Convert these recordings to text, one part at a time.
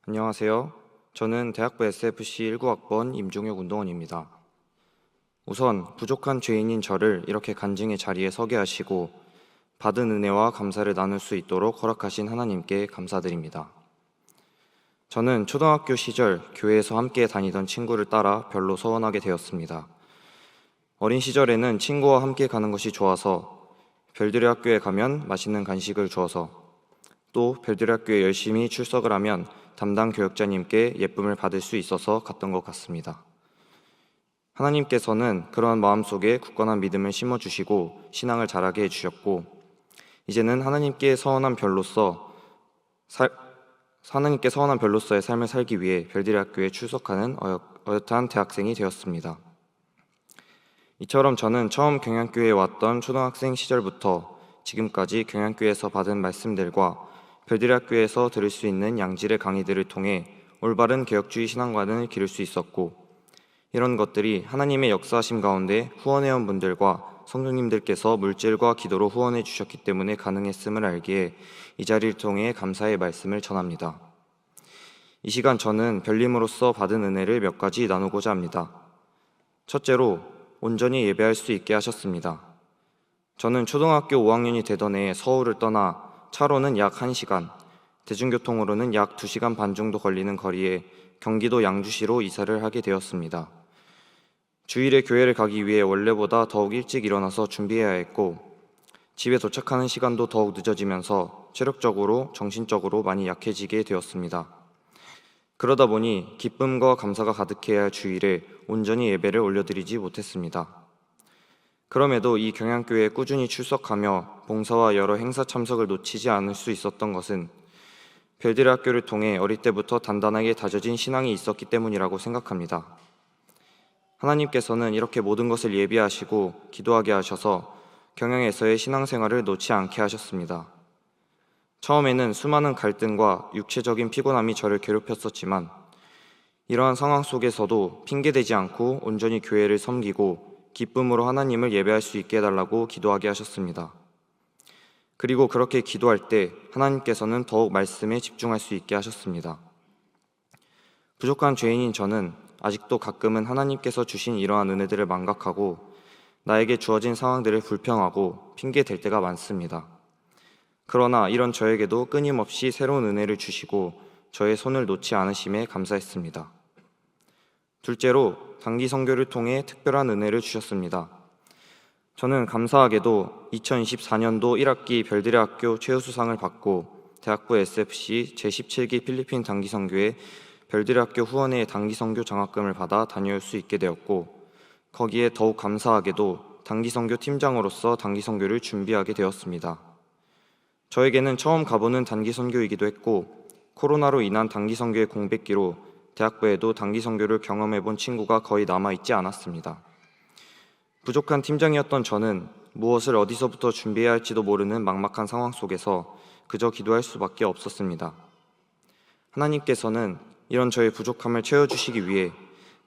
안녕하세요. 저는 대학부 SFC 19학번 임종혁 운동원입니다. 우선 부족한 죄인인 저를 이렇게 간증의 자리에 서게 하시고 받은 은혜와 감사를 나눌 수 있도록 허락하신 하나님께 감사드립니다. 저는 초등학교 시절 교회에서 함께 다니던 친구를 따라 별로 서운하게 되었습니다. 어린 시절에는 친구와 함께 가는 것이 좋아서 별들의 학교에 가면 맛있는 간식을 주어서 또 별들의 학교에 열심히 출석을 하면 담당 교육자님께 예쁨을 받을 수 있어서 갔던 것 같습니다. 하나님께서는 그러한 마음속에 굳건한 믿음을 심어주시고 신앙을 자라게 해주셨고 이제는 하나님께 서운한 별로서의 삶을 살기 위해 별들의 학교에 출석하는 어엿한 대학생이 되었습니다. 이처럼 저는 처음 경양교회에 왔던 초등학생 시절부터 지금까지 경양교회에서 받은 말씀들과 별들의 학교에서 들을 수 있는 양질의 강의들을 통해 올바른 개혁주의 신앙관을 기를 수 있었고 이런 것들이 하나님의 역사하심 가운데 후원회원 분들과 성도님들께서 물질과 기도로 후원해 주셨기 때문에 가능했음을 알기에 이 자리를 통해 감사의 말씀을 전합니다. 이 시간 저는 별님으로서 받은 은혜를 몇 가지 나누고자 합니다. 첫째로 온전히 예배할 수 있게 하셨습니다. 저는 초등학교 5학년이 되던 해에 서울을 떠나 차로는 약 1시간, 대중교통으로는 약 2시간 반 정도 걸리는 거리에 경기도 양주시로 이사를 하게 되었습니다. 주일에 교회를 가기 위해 원래보다 더욱 일찍 일어나서 준비해야 했고 집에 도착하는 시간도 더욱 늦어지면서 체력적으로, 정신적으로 많이 약해지게 되었습니다. 그러다 보니 기쁨과 감사가 가득해야 할 주일에 온전히 예배를 올려드리지 못했습니다. 그럼에도 이 경양교회에 꾸준히 출석하며 봉사와 여러 행사 참석을 놓치지 않을 수 있었던 것은 별들의 학교를 통해 어릴 때부터 단단하게 다져진 신앙이 있었기 때문이라고 생각합니다. 하나님께서는 이렇게 모든 것을 예비하시고 기도하게 하셔서 경양에서의 신앙생활을 놓지 않게 하셨습니다. 처음에는 수많은 갈등과 육체적인 피곤함이 저를 괴롭혔었지만 이러한 상황 속에서도 핑계대지 않고 온전히 교회를 섬기고 기쁨으로 하나님을 예배할 수 있게 해달라고 기도하게 하셨습니다. 그리고 그렇게 기도할 때 하나님께서는 더욱 말씀에 집중할 수 있게 하셨습니다. 부족한 죄인인 저는 아직도 가끔은 하나님께서 주신 이러한 은혜들을 망각하고 나에게 주어진 상황들을 불평하고 핑계댈 때가 많습니다. 그러나 이런 저에게도 끊임없이 새로운 은혜를 주시고 저의 손을 놓지 않으심에 감사했습니다. 둘째로 단기 선교를 통해 특별한 은혜를 주셨습니다. 저는 감사하게도 2024년도 1학기 별들의 학교 최우수상을 받고 대학부 SFC 제17기 필리핀 단기 선교에 별들의 학교 후원회 단기 선교 장학금을 받아 다녀올 수 있게 되었고 거기에 더욱 감사하게도 단기 선교 팀장으로서 단기 선교를 준비하게 되었습니다. 저에게는 처음 가보는 단기 선교이기도 했고 코로나로 인한 단기 선교의 공백기로 대학부에도 단기 선교를 경험해본 친구가 거의 남아있지 않았습니다. 부족한 팀장이었던 저는 무엇을 어디서부터 준비해야 할지도 모르는 막막한 상황 속에서 그저 기도할 수밖에 없었습니다. 하나님께서는 이런 저의 부족함을 채워주시기 위해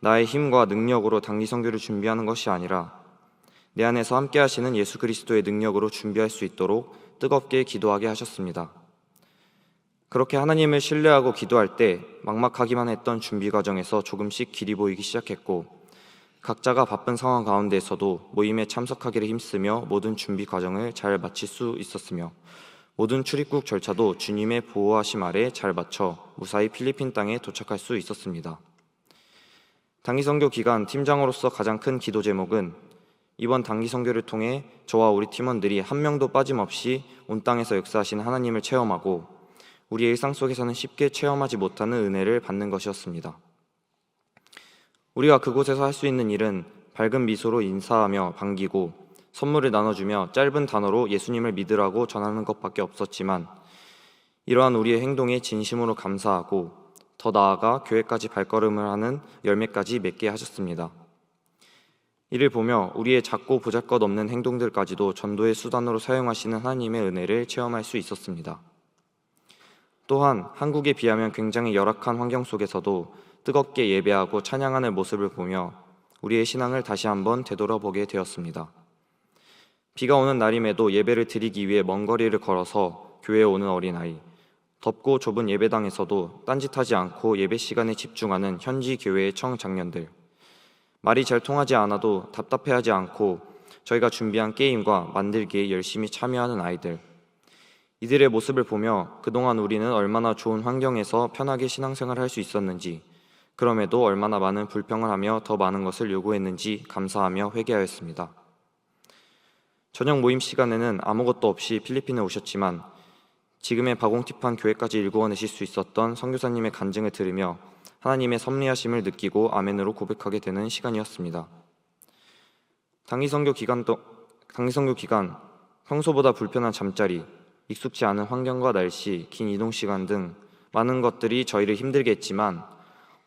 나의 힘과 능력으로 단기 선교를 준비하는 것이 아니라 내 안에서 함께 하시는 예수 그리스도의 능력으로 준비할 수 있도록 뜨겁게 기도하게 하셨습니다. 그렇게 하나님을 신뢰하고 기도할 때 막막하기만 했던 준비 과정에서 조금씩 길이 보이기 시작했고 각자가 바쁜 상황 가운데에서도 모임에 참석하기를 힘쓰며 모든 준비 과정을 잘 마칠 수 있었으며 모든 출입국 절차도 주님의 보호하심 아래 잘 마쳐 무사히 필리핀 땅에 도착할 수 있었습니다. 단기 선교 기간 팀장으로서 가장 큰 기도 제목은 이번 단기 선교를 통해 저와 우리 팀원들이 한 명도 빠짐없이 온 땅에서 역사하신 하나님을 체험하고 우리의 일상 속에서는 쉽게 체험하지 못하는 은혜를 받는 것이었습니다. 우리가 그곳에서 할 수 있는 일은 밝은 미소로 인사하며 반기고 선물을 나눠주며 짧은 단어로 예수님을 믿으라고 전하는 것밖에 없었지만 이러한 우리의 행동에 진심으로 감사하고 더 나아가 교회까지 발걸음을 하는 열매까지 맺게 하셨습니다. 이를 보며 우리의 작고 보잘것없는 행동들까지도 전도의 수단으로 사용하시는 하나님의 은혜를 체험할 수 있었습니다. 또한 한국에 비하면 굉장히 열악한 환경 속에서도 뜨겁게 예배하고 찬양하는 모습을 보며 우리의 신앙을 다시 한번 되돌아보게 되었습니다. 비가 오는 날임에도 예배를 드리기 위해 먼 거리를 걸어서 교회에 오는 어린아이, 덥고 좁은 예배당에서도 딴짓하지 않고 예배 시간에 집중하는 현지 교회의 청장년들, 말이 잘 통하지 않아도 답답해하지 않고 저희가 준비한 게임과 만들기에 열심히 참여하는 아이들, 이들의 모습을 보며 그동안 우리는 얼마나 좋은 환경에서 편하게 신앙생활을 할 수 있었는지, 그럼에도 얼마나 많은 불평을 하며 더 많은 것을 요구했는지 감사하며 회개하였습니다. 저녁 모임 시간에는 아무것도 없이 필리핀에 오셨지만 지금의 바공티판 교회까지 일구어내실 수 있었던 선교사님의 간증을 들으며 하나님의 섭리하심을 느끼고 아멘으로 고백하게 되는 시간이었습니다. 단기선교 기간, 평소보다 불편한 잠자리, 익숙지 않은 환경과 날씨, 긴 이동 시간 등 많은 것들이 저희를 힘들게 했지만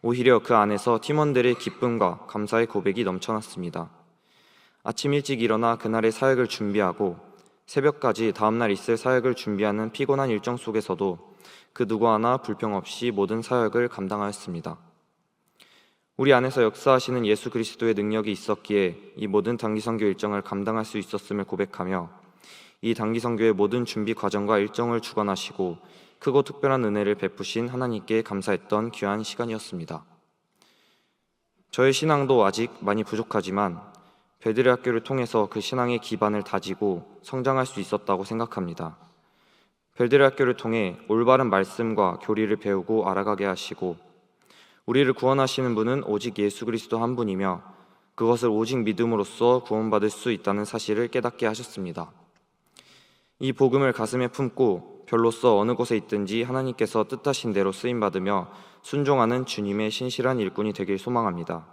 오히려 그 안에서 팀원들의 기쁨과 감사의 고백이 넘쳐났습니다. 아침 일찍 일어나 그날의 사역을 준비하고 새벽까지 다음날 있을 사역을 준비하는 피곤한 일정 속에서도 그 누구 하나 불평 없이 모든 사역을 감당하였습니다. 우리 안에서 역사하시는 예수 그리스도의 능력이 있었기에 이 모든 단기선교 일정을 감당할 수 있었음을 고백하며 이 단기선교의 모든 준비 과정과 일정을 주관하시고 크고 특별한 은혜를 베푸신 하나님께 감사했던 귀한 시간이었습니다. 저의 신앙도 아직 많이 부족하지만 베드레 학교를 통해서 그 신앙의 기반을 다지고 성장할 수 있었다고 생각합니다. 베드레 학교를 통해 올바른 말씀과 교리를 배우고 알아가게 하시고 우리를 구원하시는 분은 오직 예수 그리스도 한 분이며 그것을 오직 믿음으로써 구원받을 수 있다는 사실을 깨닫게 하셨습니다. 이 복음을 가슴에 품고 별로써 어느 곳에 있든지 하나님께서 뜻하신 대로 쓰임받으며 순종하는 주님의 신실한 일꾼이 되길 소망합니다.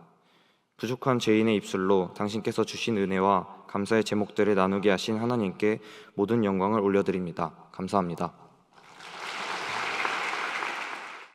부족한 죄인의 입술로 당신께서 주신 은혜와 감사의 제목들을 나누게 하신 하나님께 모든 영광을 올려드립니다. 감사합니다.